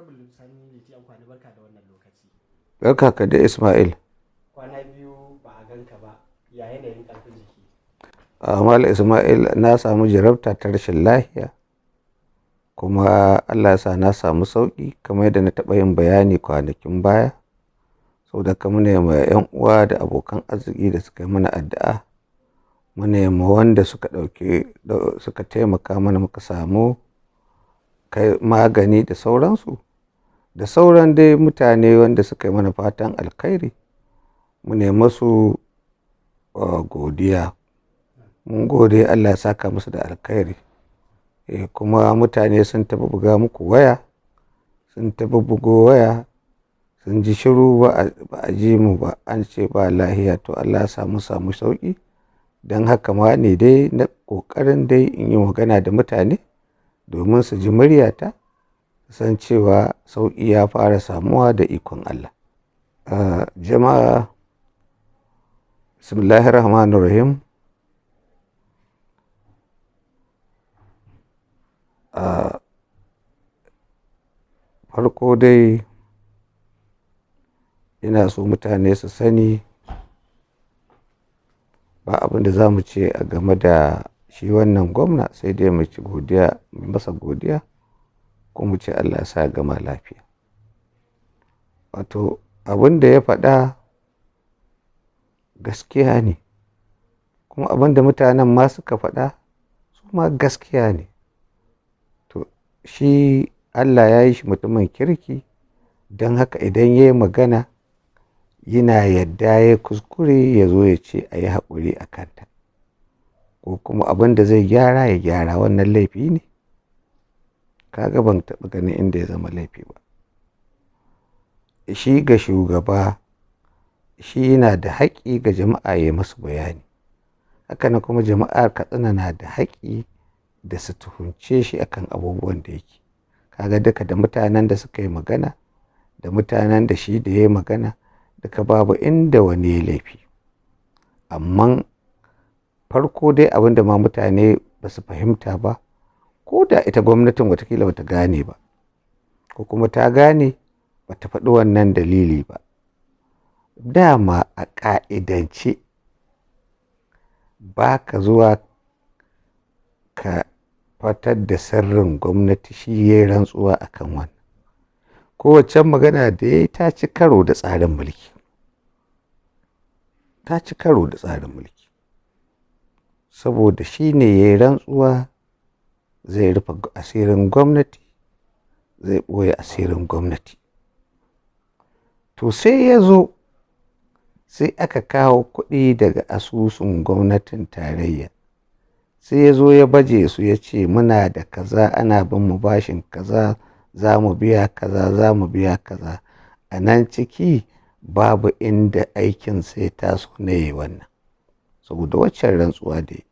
Honorable Sani Liti Ankwani, barka da wannan lokaci. Barka ka da Ismail. Kwana biyu ba a ganka ba, ya yanayin ƙarfin jiki? Malam Ismail, na samu jarabta ta rashin lafiya, kuma Allah ya sa na samu sauƙi kamar yadda na taɓa yin bayani kwanakin baya. Saboda haka muna ma 'yan uwa da abokan arziki da suka yi mana addu'a, muna ma wanda suka taimaka mana muka samu kai magani da sauransu, da sauran dai mutane wanda suka yi mana fatan alkhairi, muna masu godiya. Mun gode, Allah ya saka musu da alkhairi. Kuma mutane sun taɓa buga muku waya, sun taɓa bugo waya, sun ji shiru ba a ji mu ba, an ce ba lahiya, to Allah ya samu sauƙi. Don haka ma ne dai na ƙoƙarin dai in yi magana da mutane domin su ji muryata, san cewa sauƙi ya fara samuwa da ikon Allah. Jama'a, bismillahirrahmanirrahim. Farko dai ina so mutane su sani ba abin da za mu ce a game da shi wannan gwamna, sai dai mu ci godiya, mu masa godiya, kuma mu ce Allah ya sa gama lafiya. Wato abin da ya faɗa gaskiya ne, kuma abin da mutanen ma suka faɗa su ma gaskiya ne. To shi Allah ya yi shi mutumin kirki, don haka idan ya yi magana yana yadda ya kuskure ya zo ya ce a yi haƙuri a kanta, ko kuma abin da zai gyara ya gyara. Wannan laifi ne? Kaga ban taɓa ganin inda ya zama laifi ba. Shi ga shugaba, shi yana da haƙƙi ga jama'a ya masu bayani, hakanan kuma jama'ar Katsina na da haƙƙi da su tuhunce shi akan abubuwan da yake. Kaga duka da mutanen da suka yi magana da mutanen da shi da ya yi magana, duka babu inda wani ya laifi. Amma farko dai abin da ma mutane ba su fahimta ba, ko da ita gwamnatin watakila ba ta gane ba, ko kuma ta gane ba ta faɗi wannan dalili ba. Dama a ƙa'idance ba ka zuwa ka fatar da sirrin gwamnati, shi ya yi rantsuwa a kan wannan. Kowace magana da ya yi ta ci karo da tsarin mulki, ta ci karo da tsarin mulki, saboda shi ne ya yi rantsuwa zai rufe asirin gwamnati, zai ɓoye asirin gwamnati. To sai ya zo, sai aka kawo kuɗi daga asusun gwamnatin tarayya, sai ya zo ya baje su ya ce muna da kaza, ana bin mu bashin kaza, za mu biya kaza, za mu biya kaza. A nan ciki babu inda aikin sai taso na yi wannan, saboda waccan rantsuwa da yi,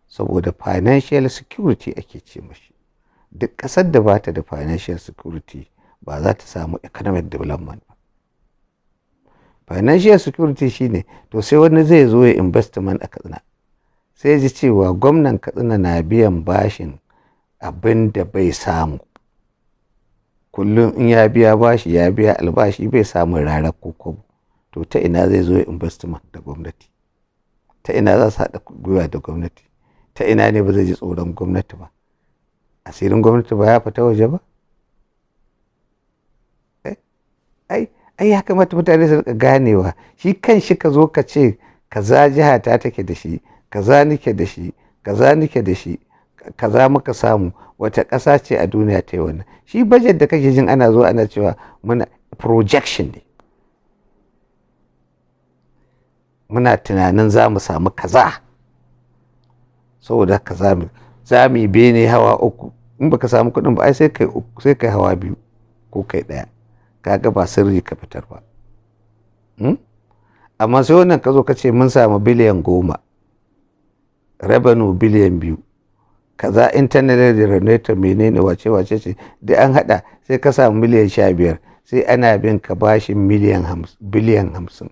saboda financial security ake ce mashi. Duk ƙasar da ba ta da financial security ba za ta samu economic development ba. Financial security shine, to sai wani zai zo ya investment a Katsina, sai ya ji cewa gwamnan Katsina na biyan bashin abin da bai samu. Kullum in ya biya bashi, ya biya albashi, bai samun rarar kokobo. To ta ina zai zo ya investment da gwamnati? Ta ina za su haɗa gwiwa da gwamnati? Ta ina ne ba zai ji tsoron gwamnati ba? Asirin gwamnati ba ya fita waje ba? Ai ya kamata mutane su rika ganewa. Shi kan shi ka zo ka ce kaza jiha ta take da shi, kaza nike da shi, kaza nike da shi, kaza muka samu, wata ƙasa ce a duniya ta yi wannan? Shi budget da kake jin ana zo ana cewa muna projection ne, muna tunanin za mu samu kaza, saboda kaza za mu yi bene hawa 3. In baka samu kuɗin ba ai sai kai hawa 2 ko kai 1. Kaga ba sirri ka fitar ba. Amma sai wannan ka zo ka ce mun samu biliyan 10, revenue biliyan 2, kaza internet generator menene wace ce, da an hada sai ka samu miliyan 15, sai ana bin ka bashin biliyan 50,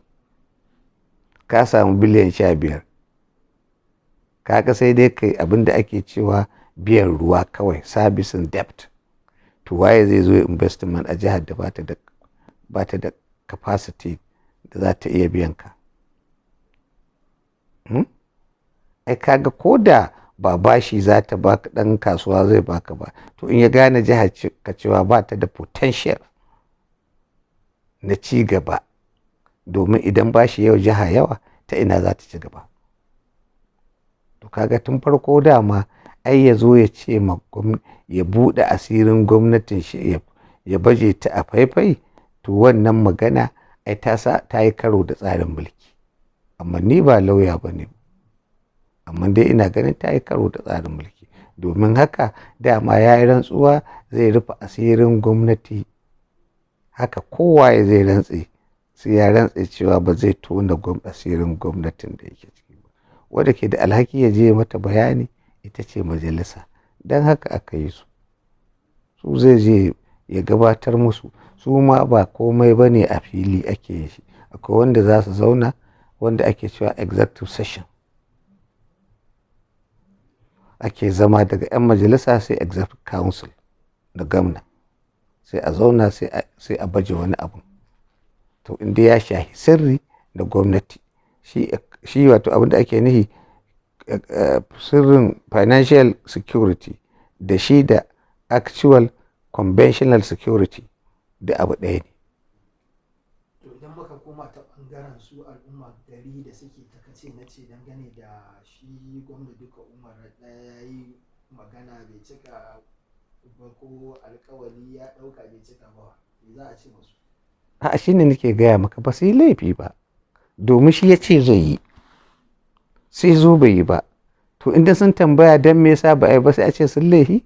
ka samu biliyan 15. Kaga sai dai kai abin da ake cewa biyan ruwa kawai, servicing debt. to waye zai zo investment a jihar da ba ta da capacity da za ta iya biyan ka? Ai kaga ko da ba bashi za ta baka, ɗan kasuwa zai baka ba, to in ya gane jihar ka cewa ba ta da potential na ci gaba, domin idan bashi yau jiha yawa ta ina za ta ci gaba? To kaga tun farko dama ai ya zo ya ce ya buɗe asirin gwamnatin shi ya baje ta a faifai, to wannan magana ai ta yi karo da tsarin mulki. Amma ni ba lauya ba ne, amma dai ina ganin ta yi karo da tsarin mulki. Domin haka dama ya yi rantsuwa zai rufe asirin gwamnati, haka kowa zai rantse sai ya rantse cewa ba zai tona asirin gwamnatin da yake ciki ba. Wadda ke da alhaki ya je mata bayani ita ce majalisa, don haka aka yi su zai je ya gabatar musu. Su ma ba komai ba ne a fili ake yi shi, akwai wanda za su zauna wanda ake cewa executive session, ake zama daga 'yan majalisa sai executive council da gwamna, sai a zauna sai a baje wani abu. To inda ya shahi sirri da gwamnati, shi wato abin da ake nufi sirrin financial security da shi da actual conventional security da abu ɗaya ne. To idan muka koma ta ɓangaren su al'umma gari da suke ta kace na ce dangane da shi gwamna duka Umar ɗaya ya yi magana bai cika ba, ko alkawari ya ɗauka bai cika ba, me za a ce musu? A shi ne nake gaya maka, ba su yi laifi ba, domin shi ya ce zai yi sai zo bai yi ba. To inda sun tambaya don me yasa ba a yi ba, sai a ce sun laifi?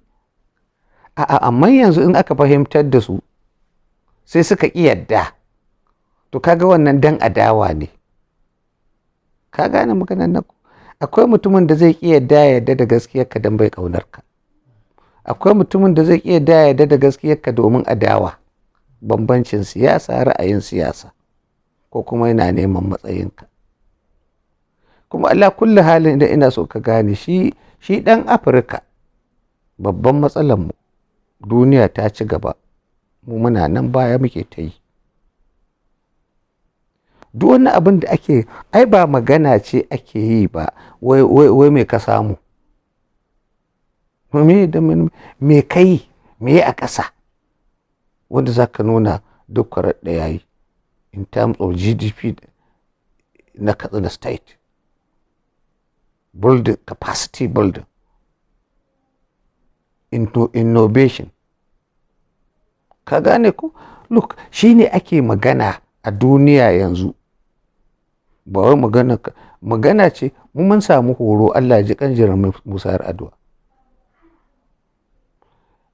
Amma yanzu in aka fahimtar da su sai suka ƙi yadda, to kaga wannan dan adawa ne. Ka gane maganar nan? Akwai mutumin da zai ƙi yadda da gaskiyarka don bai ƙaunar ka, akwai mutumin da zai ƙi yadda da gaskiyarka domin adawa, bambancin siyasa, ra'ayin siyasa, ko kuma yana neman matsayinka. Kuma Allah kulli halin da ina so ka gane shi ɗan Afirka, babban matsalar mu duniya ta ci gaba, mu muna nan baya muke ta yi. Duk wani abin da ake, ai ba magana ce ake yi ba wai me ka samu, me kai, me a ƙasa wanda za ka nuna duk kwarar da yayi in terms of GDP na Katsina state, building capacity building, innovation. Ka gane ko? Look, shi ne ake magana a duniya yanzu, ba wai magana ce. Mun samu horo, Allah ji kan Jiran Musa Yar'adua.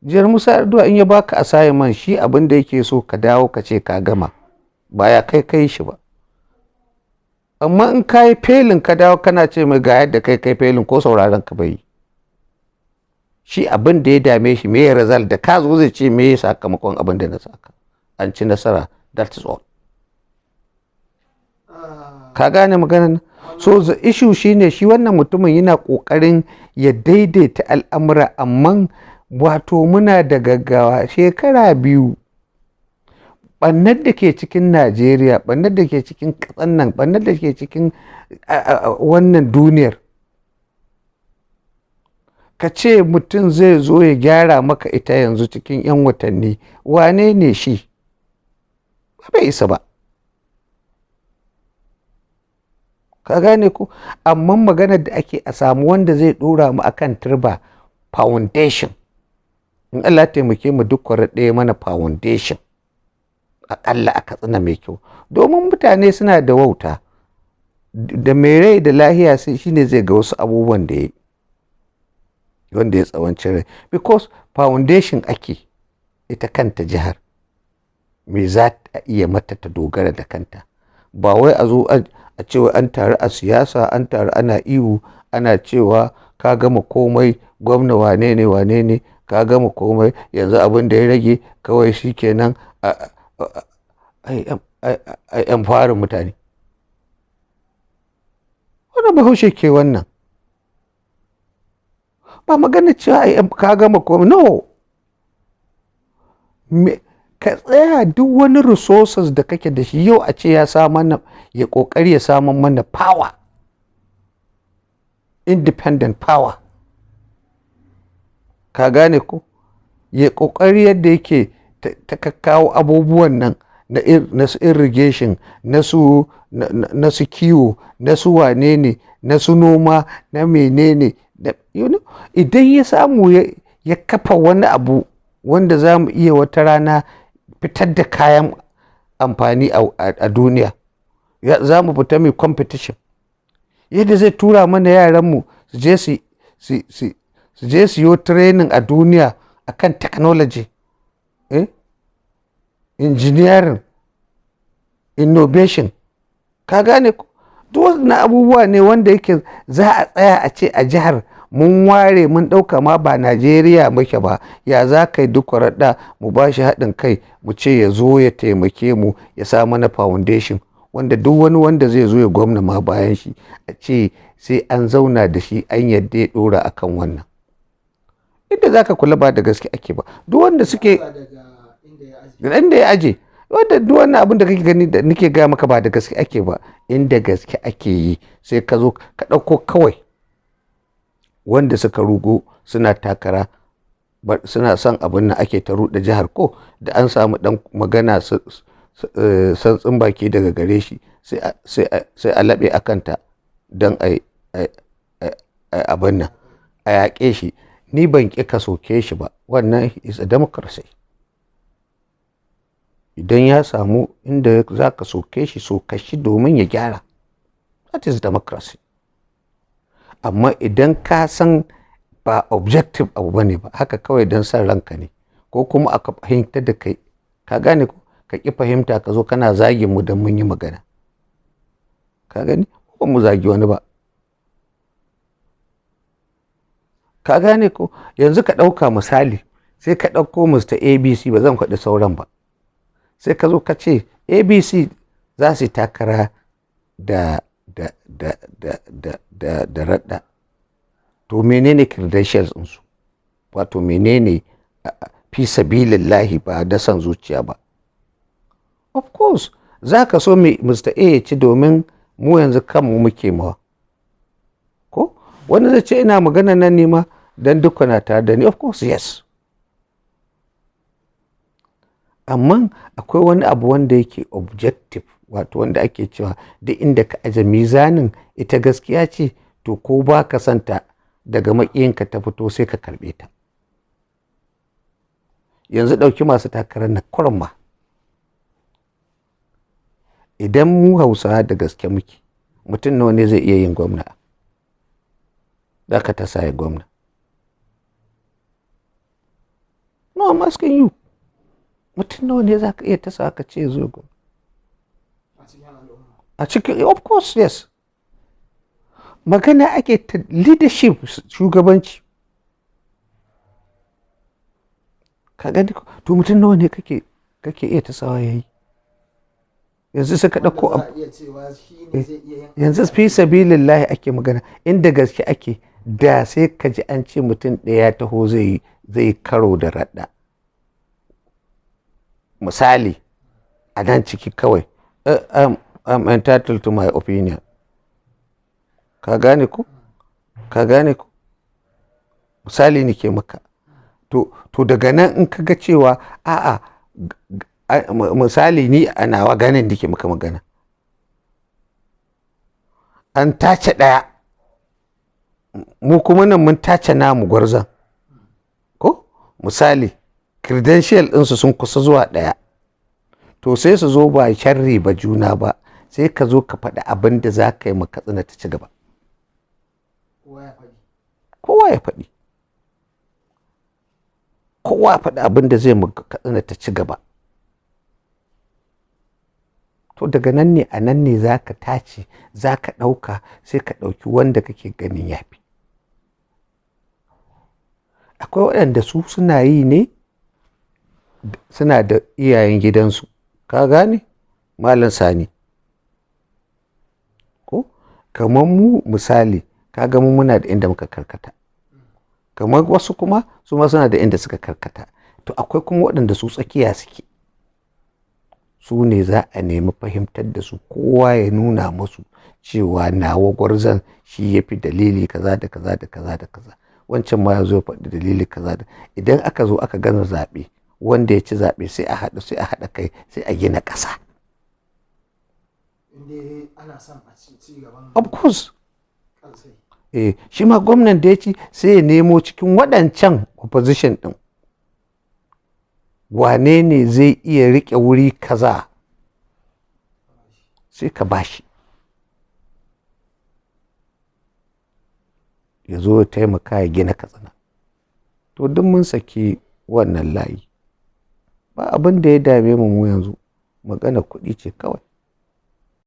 Jiran Musa Yar'adua in ya baka assignment, shi abin da yake so ka dawo ka ce ka gama, ba ya kai shi ba. Amma in ka yi felin ka dawo kana ce mai ga yadda kai felin, ko sauraron ka bai yi. Shi abin da ya dame shi me result, da ka zo zai ce me sakamakon abin da na saka, an ci nasara, that is all. Ka gane maganar? So the issue shine shi wannan mutumin yana kokarin ya daidaita al'amura, amma wato muna da gaggawa. Shekara 2 ɓannar da ke cikin Najeriya, ɓannar da ke cikin ƙasar nan, ɓannar da ke cikin wannan duniyar, ka ce mutum zai zo ya gyara maka ita yanzu cikin 'yan watanni, wane ne shi? Bai isa ba. Ka gane ko? Amma maganar da ake a samu wanda zai ɗora mu akan turba, foundation. In Allah taimake mu duk kwarar ɗaya mana foundation, aƙalla a Katsina mai kyau. Domin mutane suna da wauta, da mai rai da lahiya shi ne zai ga wasu abubuwan da ya yi, wanda ya tsawanci rai. Because foundation ake, ita kanta jihar me za ta iya mata ta dogara da kanta, ba wai a zo a cewa an taru a siyasa, an taru ana ihu ana cewa ka gama komai, gwamna wane ne, ka gama komai, yanzu abin da ya rage kawai shi kenan yan farin mutane. Wanda Bahaushe ke wannan, ba magana cewa ka gama komai, no. ka tsaya duk wani resources da kake da shi yau a ce ya ƙoƙari ya samun mana power, independent power, ka gane ko, ya ƙoƙari yadda yake ta kawo abubuwan nan na su irrigation, na su kiwo, na su wane ne, na su noma, na menene, idan ya samu ya kafa wani abu wanda za mu iya wata rana fitar da kayan amfani a duniya, za mu fita mai competition, yadda zai tura mana yaranmu su je su yi training a duniya akan technology, engineering, innovation, ka gane ko, duk wannan abubuwa ne wanda yake za a tsaya a ce a jihar mun ware mun ɗauka ma ba Najeriya muke ba, ya za ka yi duk raɗa mu ba shi haɗin kai mu ce ya zo ya taimake mu ya sa mana foundation wanda duk wani wanda zai zo ya gwamna ma bayan shi a ce sai an zauna da shi an yadda ya ɗora akan wannan. Inda za ka kula ba da gaske ake ba, duk wanda suke inda ya aje, wanda duk wannan abin da kake gani da nake gaya maka ba da gaske ake ba, inda gaske ake yi sai ka zo ka ɗauko kawai wanda suka rugo suna takara suna son abin nan ake ta ruɗe jihar ko da an samu ɗan magana santsin baki daga gare shi sai a laɓe a kanta don a abin nan a yaƙe shi. Ni ban ƙi ka soke shi ba, wannan is a democracy. Idan ya samu inda za ka soke shi soka shi domin ya gyara, that is democracy. Amma idan ka san ba objective abu ba ne ba, haka kawai don san ranka ne, ko kuma aka fahimta da kai, ka gane ko, ka ƙi fahimta ka zo kana zagin mu don mun yi magana, ka gani ba mu zagi wani ba, ka gane ko. Yanzu ka ɗauka misali, sai ka ɗauko Mr. ABC, ba zan faɗi sauran ba, sai ka zo ka ce ABC za su yi takara da raɗa, to menene credentials ɗinsu, wato menene fi sabilillahi ba da san zuciya ba. Of course za ka so Mr. A ya ci domin mu yanzu kanmu muke mawa ko wani zai ce ina magana nan ne ma don duka na tare da ni, of course yes, amma akwai wani abu wanda yake objective, wato wanda ake cewa duk inda ka aje mizanin ita gaskiya ce, to ko ba ka santa daga maƙiyinka ta fito sai ka karɓe ta. Yanzu ɗauki masu takarar na kurma, idan mu Hausawa da gaske muke, mutum nawa ne zai iya yin gwamna, za ka ta sa ya gwamna? No, I'm asking you, mutum nawa ne za ka iya tasa ka ce zo gwamna a cikin, of course yes, magana ake ta leadership, shugabanci, ka gani ko, to mutum nawa ne kake iya tasawa yayi? Yanzu suka ɗauko yanzu fi sabilillahi ake magana, inda gaske ake, da sai ka ji an ce mutum ɗaya taho zai karo da raɗa misali a nan ciki kawai, I'm entitled to my opinion, ka gane ko, misali nake maka, to daga nan in kaga cewa a'a, misali ni a nawa ganin da ke maka magana, an tace ɗaya, mu kuma nan mun tace namu gwarzon ko, misali credential ɗinsu sun kusa zuwa ɗaya, to sai su zo ba sharri ba juna ba, sai ka zo ka faɗi abin da za ka yi ma Katsina ta ci gaba, kowa ya faɗi abin da zai ma Katsina ta ci gaba. To daga nan ne, a nan ne za ka tace, za ka ɗauka, sai ka ɗauki wanda kake ganin yafi. Akwai waɗanda su suna yi ne, suna da iyayen gidansu, ka gane, Malam Sani ko, kamar mu misali, ka ga mu muna da inda muka karkata, kamar wasu kuma su ma suna da inda suka karkata, to akwai kuma waɗanda su tsakiya suke, su ne za a nemi fahimtar da su, kowa ya nuna musu cewa nawa gwarzon shi ya fi dalili kaza da kaza da kaza da kaza, wancan ma ya zo faɗi dalili kaza da. Idan aka zo aka gana zaɓe, wanda ya ci zaɓe sai a haɗa kai sai a gina ƙasa. inda ana son a ci gaban Of course. ƙasai. Shi ma gwamnan da ya ci sai ya nemo cikin waɗancan opposition ɗin wane ne zai iya riƙe wuri kaza sai ka bashi ya zo ya taimaka ya gina Katsina. To duk mun saki wannan layi, ba abin da ya dame mu yanzu, magana kuɗi ce kawai.